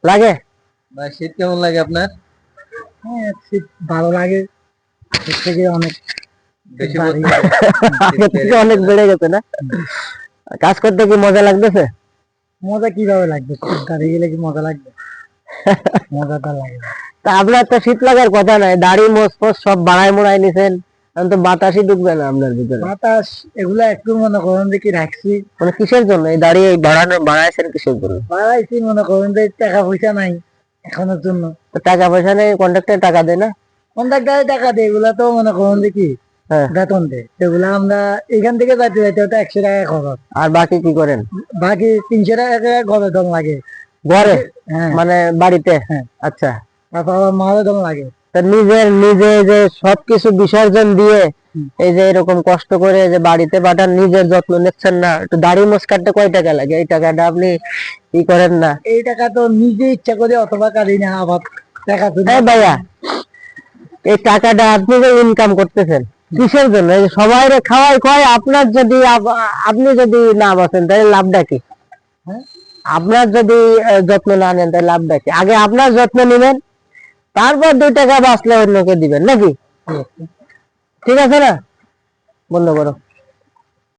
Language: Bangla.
লাগে? ভাই শীত কেমন লাগে আপনার? হ্যাঁ, শীত ভালো লাগে। শীত থেকে অনেক বেশি বাড়ি পড়তেছে? আগে শীত থেকে বেড়ে গেছে অনেক না? বেড়ে গেছে না? কাজ করতে কি মজা লাগতেছে? মজা কিভাবে লাগবে? শীত দাঁড়িয়ে গেলে কি মজা লাগবে? মজাটা লাগে না। তা আপনার তো শীত লাগার কথা নাই, দাড়ি মোজ ফোজ সব বাড়ায় মোড়াই নিছেন, এখন তো বাতাসই ঢুকবে না আপনার ভিতরে। বাতাস এগুলা একটু মনে করেন যে কি রাখছি, মানে কিসের জন্য এই দাড়ি এই বাড়াইছেন কিসের জন্য? বাড়াইছি মনে করেন যে টাকা পয়সা নাই এখনের জন্য। তো টাকা পয়সা নেই, কন্ট্রাক্টর টাকা দেয় না? কন্ট্রাক্টরে টাকা দেয়, এগুলা তো মনে করেন যে কি বেতন দেয়, সেগুলা আমরা এখান থেকে যাইতে যাইতে ওটা 100 টাকা খরচ। আর বাকি কি করেন? বাকি 300 টাকা ঘরে দম লাগে। ঘরে? হ্যাঁ, মানে বাড়িতে? হ্যাঁ। আচ্ছা, তারপর আবার মারও দম লাগে। তা নিজে যে সবকিছু বিসর্জন দিয়ে এই যে এরকম কষ্ট করে যে বাড়িতে পাঠান, নিজের যত্ন নিচ্ছেন না, একটু দাড়ি মোছ কাটতে কয় টাকা লাগে? এই টাকাটা আপনি ই করেন না? এই টাকা তো নিজে ইচ্ছা করে অথবা কারি না, আবার টাকা ভাইয়া, এই টাকাটা আপনি যে ইনকাম করতেছেন কিসের জন্য? এই যে সবাই খাওয়াই খাওয়াই, আপনার যদি আপনি যদি না বাঁচেন তাহলে লাভটা কি? আপনার যদি যত্ন না নেন তাহলে লাভটা কি? আগে আপনার যত্ন নেবেন, তারপর 2 টাকা বাঁচলে অন্যকে দিবেন নাকি? ঠিক আছে না? বন্ধ করো।